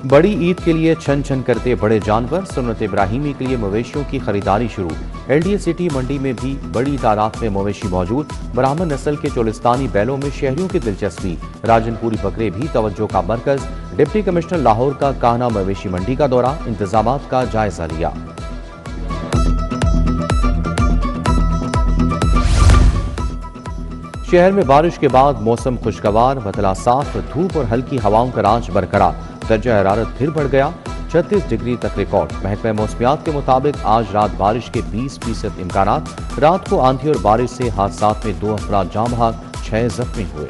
बड़ी ईद के लिए छन छन करते बड़े जानवर, सुन्नत इब्राहिमी के लिए मवेशियों की खरीदारी शुरू। एलडीए सिटी मंडी में भी बड़ी तादाद में मवेशी मौजूद। ब्राह्मण नस्ल के चोलिस्तानी बैलों में शहरियों की दिलचस्पी। राजनपुरी बकरे भी तवज्जो का मरकज। डिप्टी कमिश्नर लाहौर का कान्हा मवेशी मंडी का दौरा, इंतजामात का जायजा लिया। शहर में बारिश के बाद मौसम खुशगवार, बदला साफ, धूप और हल्की हवाओं का राज बरकरार। दर्जा हरारत फिर बढ़ गया, 36 डिग्री तक रिकॉर्ड। महकमा मौसमियात के मुताबिक आज रात बारिश के 20% इम्कानात। रात को आंधी और बारिश से हादसात में 2 अफराद जाँ बहक, 6 जख्मी हुए।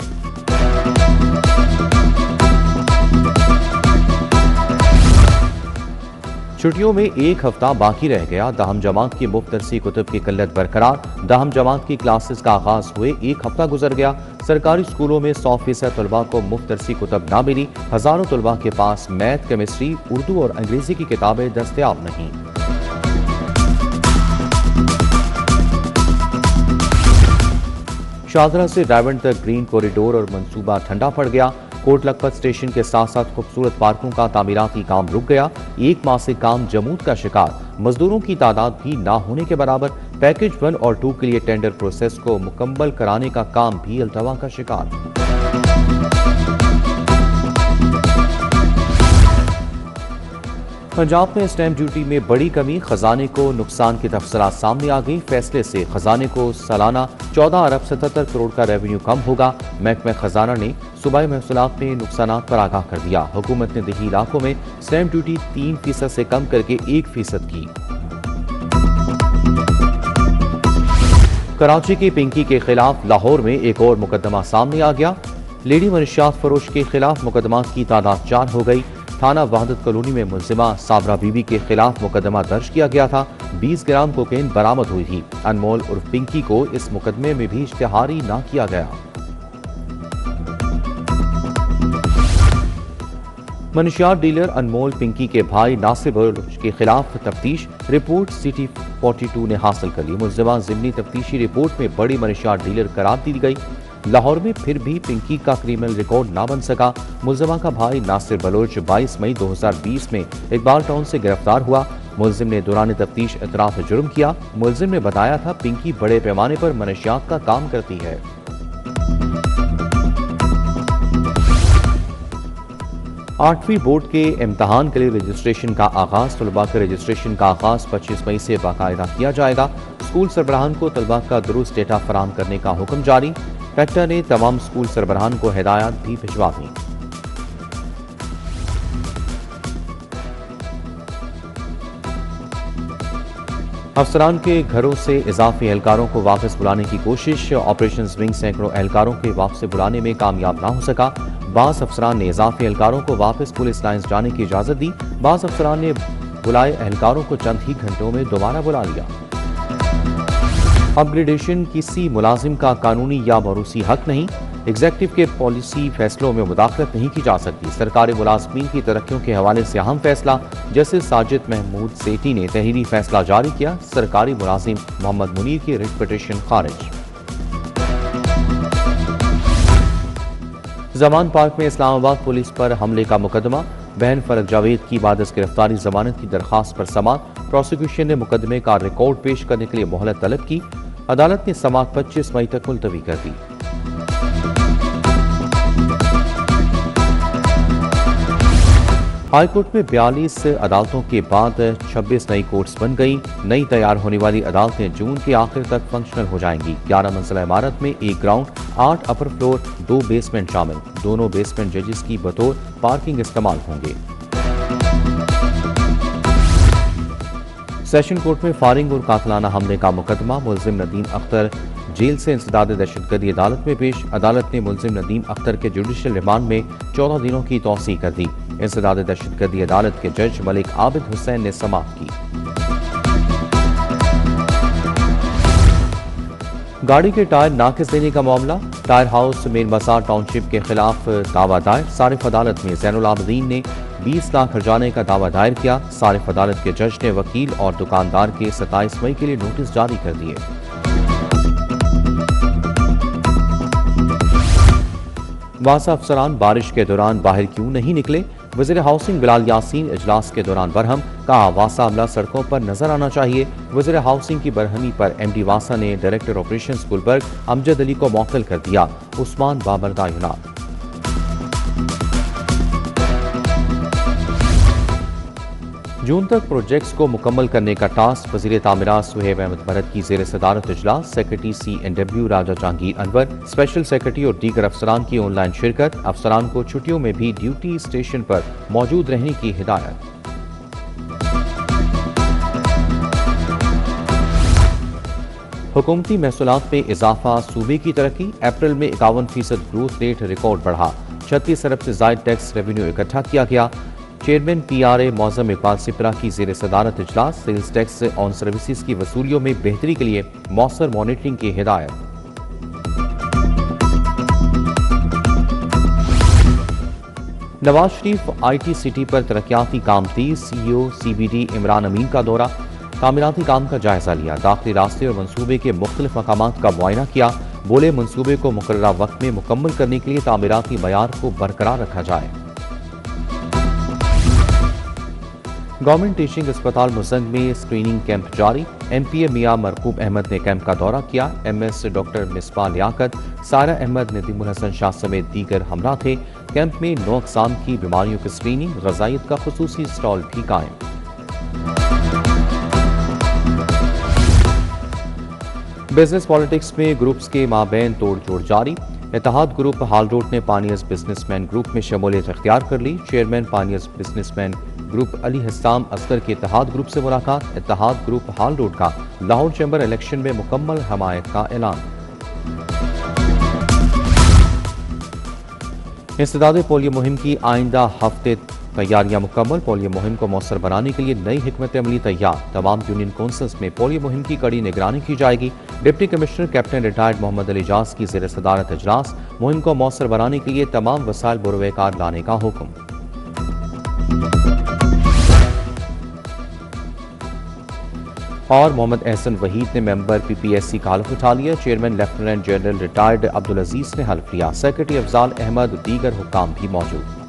छुट्टियों में एक हफ्ता बाकी रह गया। दहम जमात की मुफ्त दरसी कुतुब की किल्लत बरकरार। दहम जमात की क्लासेस का आगाज हुए एक हफ्ता गुजर गया। सरकारी स्कूलों में 100% तलबा को मुफ्त दरसी कुतुब ना मिली। हजारों तलबा के पास मैथ, केमिस्ट्री, उर्दू और अंग्रेजी की किताबें दस्तयाब नहीं। शाहदरा से डायमंड तक ग्रीन कॉरिडोर और मंसूबा ठंडा पड़ गया। कोट लखपत स्टेशन के साथ साथ खूबसूरत पार्कों का तामीराती काम रुक गया। एक माह से काम जमूद का शिकार। मजदूरों की तादाद भी ना होने के बराबर। पैकेज 1 और 2 के लिए टेंडर प्रोसेस को मुकम्मल कराने का काम भी अल्तवा का शिकार। पंजाब में स्टैंप ड्यूटी में बड़ी कमी, खजाने को नुकसान की तफसीलात सामने आ गई। फैसले से खजाने को सालाना 14 अरब 77 करोड़ का रेवेन्यू कम होगा। महकमा खजाना ने सूबाई महसूलात में नुकसानात पर आगाह कर दिया। हुकूमत ने देही इलाकों में स्टैंप ड्यूटी 3% से कम करके 1% की। कराची की पिंकी के खिलाफ लाहौर में एक और मुकदमा सामने आ गया। लेडी मनशियात फरोश के खिलाफ मुकदमात की तादाद 4 हो गई। थाना वहादत कॉलोनी में मुलजिमा साबरा बीबी के खिलाफ मुकदमा दर्ज किया गया था। 20 ग्राम कोकेन बरामद हुई थी। अनमोल उर्फ पिंकी को इस मुकदमे में भी इश्तिहारी ना किया गया। मनशियात डीलर अनमोल पिंकी के भाई नासिर बलोच के खिलाफ तफ्तीश। रिपोर्ट सिटी 42 ने हासिल कर ली। मुलजिमा जिमनी तफ्तीशी रिपोर्ट में बड़ी मनशियात डीलर करार दी गई। लाहौर में फिर भी पिंकी का क्रिमिनल रिकॉर्ड ना बन सका। मुलजिमा का भाई नासिर बलोच 22 मई 2020 में इकबाल टाउन से गिरफ्तार हुआ। मुलजिम ने दौरान तफ्तीश इतराफ जुर्म किया। मुलजिम ने बताया था पिंकी बड़े पैमाने पर मनशियात का काम करती है। 8वीं बोर्ड के इम्तहान के लिए रजिस्ट्रेशन का आगाज। तलबा के रजिस्ट्रेशन का आगाज 25 मई से बाकायदा किया जाएगा। स्कूल सरबराहान को तलबा का दुरुस्त डेटा फराहम करने का हुक्म जारी। कलेक्टर ने तमाम स्कूल सरबराहान को हिदायत भी भिजवा दी। अफसरान के घरों से इजाफी एहलकारों को वापस बुलाने की कोशिश। ऑपरेशन विंग सैकड़ों एहलकारों के वापस बुलाने में कामयाब ना हो सका। बास अफसरान ने इजाफी एहलकारों को वापस पुलिस लाइन्स जाने की इजाजत दी। बास अफसरान ने बुलाए एहलकारों को चंद ही घंटों में दोबारा बुला लिया। अपग्रेडेशन किसी मुलाजिम का कानूनी या मौरूसी हक नहीं। एग्जेक्टिव के पॉलिसी फैसलों में मुदाखलत नहीं की जा सकती। सरकारी मुलाजमीन की तरक्कियों के हवाले से अहम फैसला। जस्टिस साजिद महमूद सेठी ने तहरीरी फैसला जारी किया। सरकारी मुलाजिम मोहम्मद मुनीर की रिट पिटीशन खारिज। जमान पार्क में इस्लामाबाद पुलिस पर हमले का मुकदमा। बहन फरक जावेद की बाद गिरफ्तारी जमानत की दरखास्त पर समाअत। प्रोसिक्यूशन ने मुकदमे का रिकॉर्ड पेश करने के लिए मोहलत तलब की। अदालत ने समाअत 25 मई तक मुलतवी कर दी। हाईकोर्ट में 42 अदालतों के बाद 26 नई कोर्ट्स बन गई। नई तैयार होने वाली अदालतें जून के आखिर तक फंक्शनल हो जाएंगी। 11 मंजिला इमारत में 1 ग्राउंड, 8 अपर फ्लोर, 2 बेसमेंट शामिल। दोनों बेसमेंट जजेस की बतौर पार्किंग इस्तेमाल होंगे। सेशन कोर्ट में फायरिंग और कातलाना हमले का मुकदमा। मुलजिम नदीम अख्तर जेल से इंसदाद दहशतगर्दी अदालत में पेश। अदालत ने मुलजिम नदीम अख्तर के जुडिशियल रिमांड में 14 दिनों की तौसीह कर दी। इंसदाद दहशतगर्दी अदालत के जज मलिक आबिद हुसैन ने समाअत की। गाड़ी के टायर नाकिस देने का मामला। टायर हाउस मेन बाजार टाउनशिप के खिलाफ दावा दायर। सारिफ अदालत में जैनुल आबदीन ने 20 लाख हर्जाने का दावा दायर किया। सारिफ अदालत के जज ने वकील और दुकानदार के 27 मई के लिए नोटिस जारी कर दिए। वासा अफसरान बारिश के दौरान बाहर क्यों नहीं निकले? वज़ीर हाउसिंग बिलाल यासीन इजलास के दौरान बरहम, कहा वासा अमला सड़कों पर नजर आना चाहिए। वज़ीर हाउसिंग की बरहमी पर MD वासा ने डायरेक्टर ऑपरेशंस गुलबर्ग अमजद अली को मुअत्तल कर दिया। उस्मान बाबर तैनात। जून तक प्रोजेक्ट्स को मुकम्मल करने का टास्क वज़ीर तामीरात सुहेब अहमद भरत की ज़ेर सदारत इजलास। सेक्रेटरी CNW राजा जहांगीर अनवर, स्पेशल सेक्रेटरी और दीगर अफसरान की ऑनलाइन शिरकत। अफसरान को छुट्टियों में भी ड्यूटी स्टेशन पर मौजूद रहने की हिदायत। हुकूमती महसूलात में इजाफा, सूबे की तरक्की। अप्रैल में 51% ग्रोथ रेट रिकॉर्ड बढ़ा। 36 अरब से जायद टैक्स रेवेन्यू इकट्ठा किया गया। चेयरमैन PRA मौज़म इकबाल सिपरा की ज़ेर सदारत इजलास। सेल्स टैक्स ऑन सर्विसेज की वसूलियों में बेहतरी के लिए मौसर मॉनिटरिंग की हिदायत। नवाज शरीफ IT सिटी पर तरक्याती काम तेज। CEO CBD इमरान अमीन का दौरा, तामीराती काम का जायजा लिया। दाखिली रास्ते और मनसूबे के मुख्तलिफ मकामात का मुआयना किया। बोले मनसूबे को मुकर्ररा वक्त में मुकम्मल करने के लिए तामीराती मयार को बरकरार रखा जाए। गवर्नमेंट टीचिंग अस्पताल मुजंग में स्क्रीनिंग कैंप जारी। MPA मियां मरकूब अहमद ने कैंप का दौरा किया। MS डॉक्टर मिसबा लियाकत, सारा अहमद, नदीमुल हसन शाह समेत दीगर हमरा थे। कैंप में 9 अक़साम की बीमारियों की स्क्रीनिंग, ग़ज़ाइयत का खुसूसी स्टॉल भी कायम। बिजनेस पॉलिटिक्स में ग्रुप्स के माबैन तोड़ जोड़ जारी। इत्तेहाद ग्रुप हाल रोड ने पानियस बिजनेसमैन ग्रुप में शमूलियत इख्तियार कर ली। चेयरमैन पानियस बिजनेसमैन ग्रुप अली हस्साम असगर की इत्तेहाद ग्रुप से मुलाकात। इत्तेहाद ग्रुप हाल रोड का लाहौर चैम्बर इलेक्शन में मुकम्मल हमायत का ऐलान। इंसदाद पोलियो मुहिम की आइंदा हफ्ते तैयारियां मुकम्मल। पोलियो मुहिम को मौसर बनाने के लिए नई हिकमत अमली तैयार। तमाम यूनियन कौंसल्स में पोलियो मुहिम की कड़ी निगरानी की जाएगी। Deputy commissioner captain retired Mohammed Ali Jas की ज़ेर सदारत इजलास। मुहिम को मौसर बनाने के लिए तमाम वसाइल बुरवेकार लाने का हुक्म। और मोहम्मद एहसन वहीद ने मेंबर PPSC का हल्फ उठा लिया। Chairman lieutenant general retired Abdul Aziz ने हल्फ लिया। सेक्रेटरी अफजाल अहमद, दीगर हुक्काम भी मौजूद।